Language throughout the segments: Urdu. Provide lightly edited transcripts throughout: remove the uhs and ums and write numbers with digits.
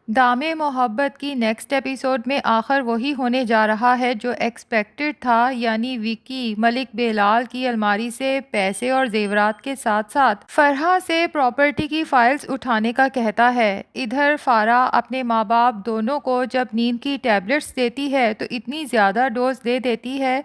دام محبت کی نیکسٹ ایپیسوڈ میں آخر وہی ہونے جا رہا ہے جو ایکسپیکٹڈ تھا، یعنی وکی ملک بلال کی الماری سے پیسے اور زیورات کے ساتھ ساتھ فرحہ سے پراپرٹی کی فائلز اٹھانے کا کہتا ہے۔ ادھر فارح اپنے ماں باپ دونوں کو جب نیند کی ٹیبلٹس دیتی ہے تو اتنی زیادہ ڈوز دے دیتی ہے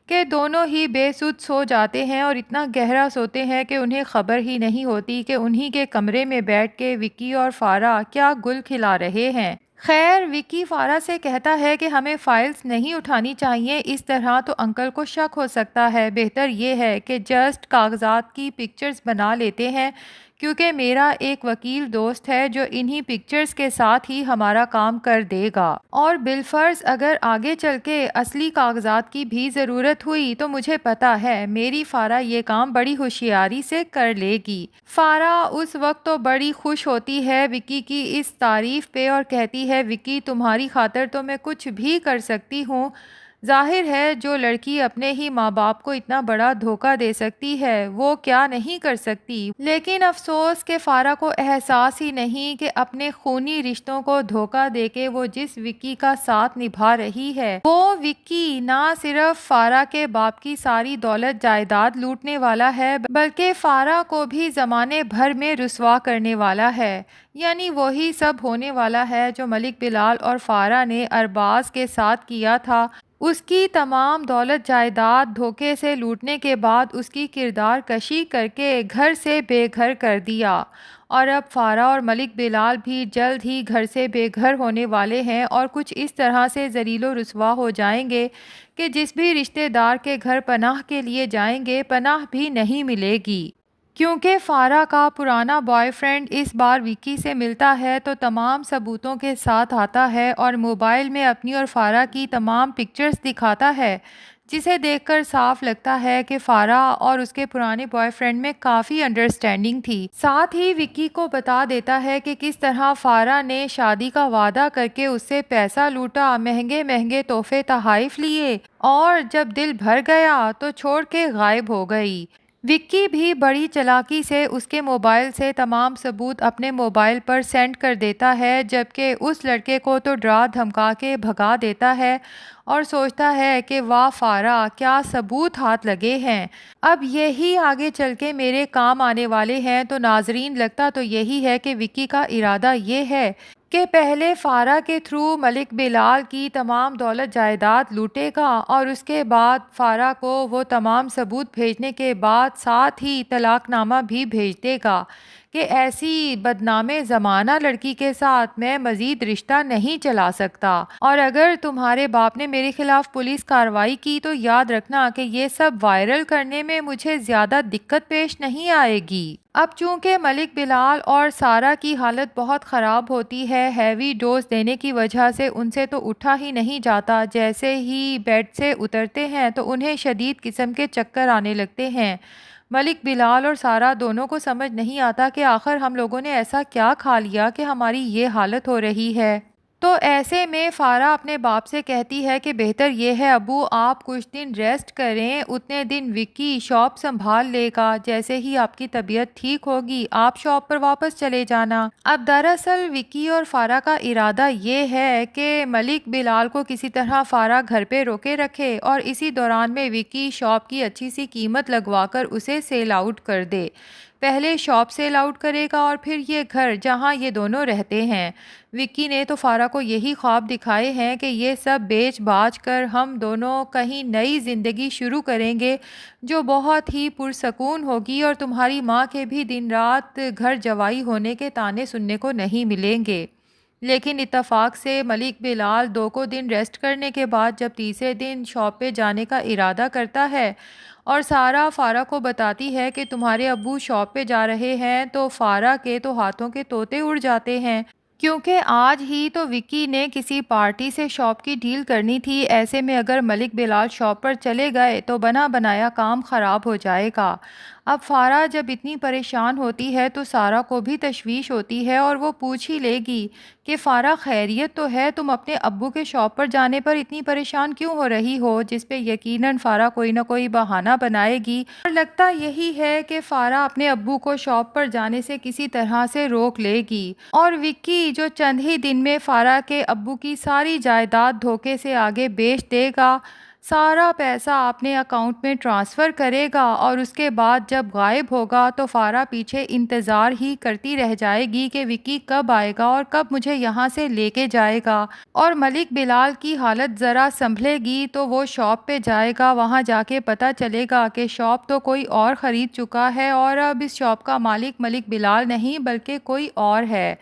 کہ دونوں ہی بے سدھ سو جاتے ہیں اور اتنا گہرا سوتے ہیں کہ انہیں خبر ہی نہیں ہوتی کہ انہی کے کمرے میں بیٹھ کے وکی اور فارح کیا گل کھلا رہے ہیں۔ خیر، وکی فارح سے کہتا ہے کہ ہمیں فائلز نہیں اٹھانی چاہیے، اس طرح تو انکل کو شک ہو سکتا ہے، بہتر یہ ہے کہ جسٹ کاغذات کی پکچرز بنا لیتے ہیں، کیونکہ میرا ایک وکیل دوست ہے جو انہی پکچرز کے ساتھ ہی ہمارا کام کر دے گا، اور بالفرض اگر آگے چل کے اصلی کاغذات کی بھی ضرورت ہوئی تو مجھے پتا ہے میری فارح یہ کام بڑی ہوشیاری سے کر لے گی۔ فارح اس وقت تو بڑی خوش ہوتی ہے وکی کی اس تعریف پہ اور کہتی ہے، وکی تمہاری خاطر تو میں کچھ بھی کر سکتی ہوں۔ ظاہر ہے جو لڑکی اپنے ہی ماں باپ کو اتنا بڑا دھوکہ دے سکتی ہے وہ کیا نہیں کر سکتی، لیکن افسوس کہ فارح کو احساس ہی نہیں کہ اپنے خونی رشتوں کو دھوکہ دے کے وہ جس وکی کا ساتھ نبھا رہی ہے وہ وکی نہ صرف فارح کے باپ کی ساری دولت جائیداد لوٹنے والا ہے بلکہ فارح کو بھی زمانے بھر میں رسوا کرنے والا ہے، یعنی وہی سب ہونے والا ہے جو ملک بلال اور فارح نے ارباز کے ساتھ کیا تھا۔ اس کی تمام دولت جائیداد دھوکے سے لوٹنے کے بعد اس کی کردار کشی کر کے گھر سے بے گھر کر دیا، اور اب فارح اور ملک بلال بھی جلد ہی گھر سے بے گھر ہونے والے ہیں اور کچھ اس طرح سے ذلیل و رسوا ہو جائیں گے کہ جس بھی رشتہ دار کے گھر پناہ کے لیے جائیں گے پناہ بھی نہیں ملے گی۔ کیونکہ فارح کا پرانا بوائے فرینڈ اس بار وکی سے ملتا ہے تو تمام ثبوتوں کے ساتھ آتا ہے اور موبائل میں اپنی اور فارح کی تمام پکچرز دکھاتا ہے، جسے دیکھ کر صاف لگتا ہے کہ فارح اور اس کے پرانے بوائے فرینڈ میں کافی انڈرسٹینڈنگ تھی۔ ساتھ ہی وکی کو بتا دیتا ہے کہ کس طرح فارح نے شادی کا وعدہ کر کے اس سے پیسہ لوٹا، مہنگے مہنگے تحفے تحائف لیے، اور جب دل بھر گیا تو چھوڑ کے غائب ہو گئی۔ وکی بھی بڑی چالاکی سے اس کے موبائل سے تمام ثبوت اپنے موبائل پر سینڈ کر دیتا ہے، جبکہ اس لڑکے کو تو ڈرا دھمکا کے بھگا دیتا ہے اور سوچتا ہے کہ واہ فارح، کیا ثبوت ہاتھ لگے ہیں، اب یہی آگے چل کے میرے کام آنے والے ہیں۔ تو ناظرین، لگتا تو یہی ہے کہ وکی کا ارادہ یہ ہے کہ پہلے فارح کے تھرو ملک بلال کی تمام دولت جائیداد لوٹے گا اور اس کے بعد فارح کو وہ تمام ثبوت بھیجنے کے بعد ساتھ ہی طلاق نامہ بھی بھیج دے گا کہ ایسی بدنام زمانہ لڑکی کے ساتھ میں مزید رشتہ نہیں چلا سکتا، اور اگر تمہارے باپ نے میرے خلاف پولیس کارروائی کی تو یاد رکھنا کہ یہ سب وائرل کرنے میں مجھے زیادہ دقت پیش نہیں آئے گی۔ اب چونکہ ملک بلال اور سارہ کی حالت بہت خراب ہوتی ہے، ہیوی ڈوز دینے کی وجہ سے ان سے تو اٹھا ہی نہیں جاتا، جیسے ہی بیڈ سے اترتے ہیں تو انہیں شدید قسم کے چکر آنے لگتے ہیں۔ ملک بلال اور سارہ دونوں کو سمجھ نہیں آتا کہ آخر ہم لوگوں نے ایسا کیا کھا لیا کہ ہماری یہ حالت ہو رہی ہے۔ تو ایسے میں فارح اپنے باپ سے کہتی ہے کہ بہتر یہ ہے ابو آپ کچھ دن ریسٹ کریں، اتنے دن وکی شاپ سنبھال لے گا، جیسے ہی آپ کی طبیعت ٹھیک ہوگی آپ شاپ پر واپس چلے جانا۔ اب دراصل وکی اور فارح کا ارادہ یہ ہے کہ ملک بلال کو کسی طرح فارح گھر پہ روکے رکھے اور اسی دوران میں وکی شاپ کی اچھی سی قیمت لگوا کر اسے سیل آؤٹ کر دے۔ پہلے شاپ سیل آؤٹ کرے گا اور پھر یہ گھر جہاں یہ دونوں رہتے ہیں۔ وکی نے تو فارح کو یہی خواب دکھائے ہیں کہ یہ سب بیچ باچ کر ہم دونوں کہیں نئی زندگی شروع کریں گے جو بہت ہی پرسکون ہوگی، اور تمہاری ماں کے بھی دن رات گھر جوائی ہونے کے طعنے سننے کو نہیں ملیں گے۔ لیکن اتفاق سے ملک بلال 2 دن ریسٹ کرنے کے بعد جب تیسرے دن شاپ پہ جانے کا ارادہ کرتا ہے اور سارہ فارح کو بتاتی ہے کہ تمہارے ابو شاپ پہ جا رہے ہیں تو فارح کے تو ہاتھوں کے طوطے اڑ جاتے ہیں، کیونکہ آج ہی تو وکی نے کسی پارٹی سے شاپ کی ڈیل کرنی تھی، ایسے میں اگر ملک بلال شاپ پر چلے گئے تو بنا بنایا کام خراب ہو جائے گا۔ اب فارا جب اتنی پریشان ہوتی ہے تو سارا کو بھی تشویش ہوتی ہے اور وہ پوچھ ہی لے گی کہ فارا خیریت تو ہے، تم اپنے ابو کے شاپ پر جانے پر اتنی پریشان کیوں ہو رہی ہو؟ جس پہ یقیناً فارا کوئی نہ کوئی بہانہ بنائے گی اور لگتا یہی ہے کہ فارا اپنے ابو کو شاپ پر جانے سے کسی طرح سے روک لے گی اور وکی جو چند ہی دن میں فارا کے ابو کی ساری جائیداد دھوکے سے آگے بیچ دے گا، سارا پیسہ اپنے اکاؤنٹ میں ٹرانسفر کرے گا اور اس کے بعد جب غائب ہوگا تو فارا پیچھے انتظار ہی کرتی رہ جائے گی کہ وکی کب آئے گا اور کب مجھے یہاں سے لے کے جائے گا۔ اور ملک بلال کی حالت ذرا سنبھلے گی تو وہ شاپ پہ جائے گا، وہاں جا کے پتہ چلے گا کہ شاپ تو کوئی اور خرید چکا ہے اور اب اس شاپ کا مالک ملک بلال نہیں بلکہ کوئی اور ہے۔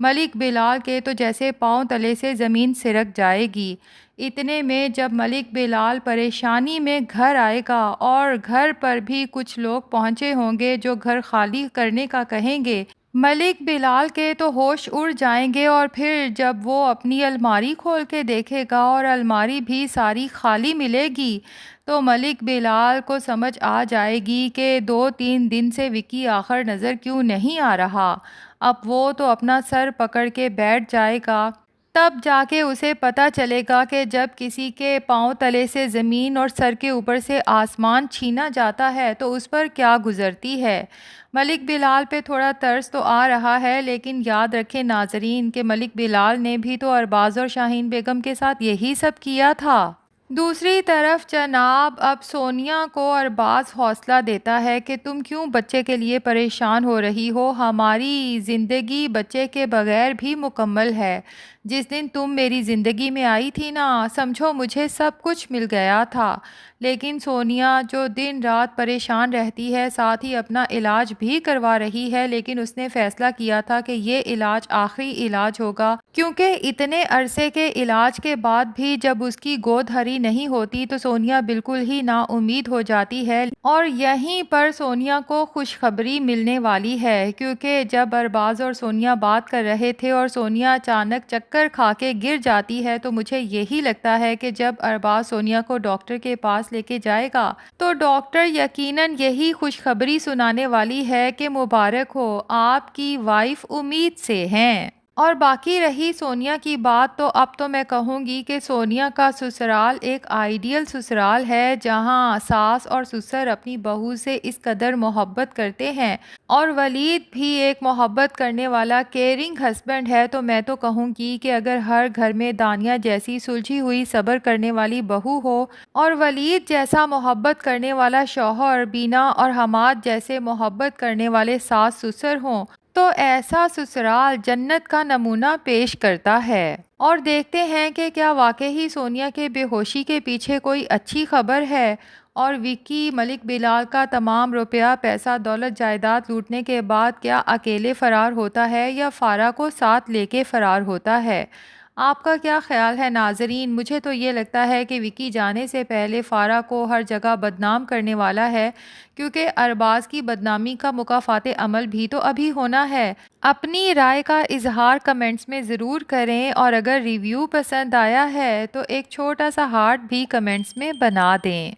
ملک بلال کے تو جیسے پاؤں تلے سے زمین سرک جائے گی۔ اتنے میں جب ملک بلال پریشانی میں گھر آئے گا اور گھر پر بھی کچھ لوگ پہنچے ہوں گے جو گھر خالی کرنے کا کہیں گے، ملک بلال کے تو ہوش اڑ جائیں گے اور پھر جب وہ اپنی الماری کھول کے دیکھے گا اور الماری بھی ساری خالی ملے گی تو ملک بلال کو سمجھ آ جائے گی کہ 2-3 دن سے وکی آخر نظر کیوں نہیں آ رہا۔ اب وہ تو اپنا سر پکڑ کے بیٹھ جائے گا، تب جا کے اسے پتہ چلے گا کہ جب کسی کے پاؤں تلے سے زمین اور سر کے اوپر سے آسمان چھینا جاتا ہے تو اس پر کیا گزرتی ہے۔ ملک بلال پہ تھوڑا ترس تو آ رہا ہے، لیکن یاد رکھیں ناظرین کہ ملک بلال نے بھی تو ارباز اور شاہین بیگم کے ساتھ یہی سب کیا تھا۔ دوسری طرف جناب اب سونیا کو ارباز حوصلہ دیتا ہے کہ تم کیوں بچے کے لیے پریشان ہو رہی ہو، ہماری زندگی بچے کے بغیر بھی مکمل ہے۔ جس دن تم میری زندگی میں آئی تھی نا، سمجھو مجھے سب کچھ مل گیا تھا۔ لیکن سونیا جو دن رات پریشان رہتی ہے، ساتھ ہی اپنا علاج بھی کروا رہی ہے، لیکن اس نے فیصلہ کیا تھا کہ یہ علاج آخری علاج ہوگا، کیونکہ اتنے عرصے کے علاج کے بعد بھی جب اس کی گود ہری نہیں ہوتی تو سونیا بالکل ہی نا امید ہو جاتی ہے۔ اور یہیں پر سونیا کو خوشخبری ملنے والی ہے، کیونکہ جب ارباز اور سونیا بات کر رہے تھے اور سونیا اچانک چکر کھا کے گر جاتی ہے تو مجھے یہی لگتا ہے کہ جب ارباز سونیا کو ڈاکٹر کے پاس لے کے جائے گا تو ڈاکٹر یقیناً یہی خوشخبری سنانے والی ہے کہ مبارک ہو، آپ کی وائف امید سے ہیں۔ اور باقی رہی سونیا کی بات تو اب تو میں کہوں گی کہ سونیا کا سسرال ایک آئیڈیل سسرال ہے، جہاں ساس اور سسر اپنی بہو سے اس قدر محبت کرتے ہیں اور ولید بھی ایک محبت کرنے والا کیئرنگ ہسبینڈ ہے۔ تو میں تو کہوں گی کہ اگر ہر گھر میں دانیہ جیسی سلجھی ہوئی صبر کرنے والی بہو ہو اور ولید جیسا محبت کرنے والا شوہر، بینا اور حماد جیسے محبت کرنے والے ساس سسر ہوں، تو ایسا سسرال جنت کا نمونہ پیش کرتا ہے۔ اور دیکھتے ہیں کہ کیا واقعی سونیا کے بے ہوشی کے پیچھے کوئی اچھی خبر ہے اور وکی ملک بلال کا تمام روپیہ پیسہ دولت جائیداد لوٹنے کے بعد کیا اکیلے فرار ہوتا ہے یا فارا کو ساتھ لے کے فرار ہوتا ہے؟ آپ کا کیا خیال ہے ناظرین؟ مجھے تو یہ لگتا ہے کہ وکی جانے سے پہلے فارا کو ہر جگہ بدنام کرنے والا ہے، کیونکہ ارباز کی بدنامی کا مکافات عمل بھی تو ابھی ہونا ہے۔ اپنی رائے کا اظہار کمنٹس میں ضرور کریں اور اگر ریویو پسند آیا ہے تو ایک چھوٹا سا ہارٹ بھی کمنٹس میں بنا دیں۔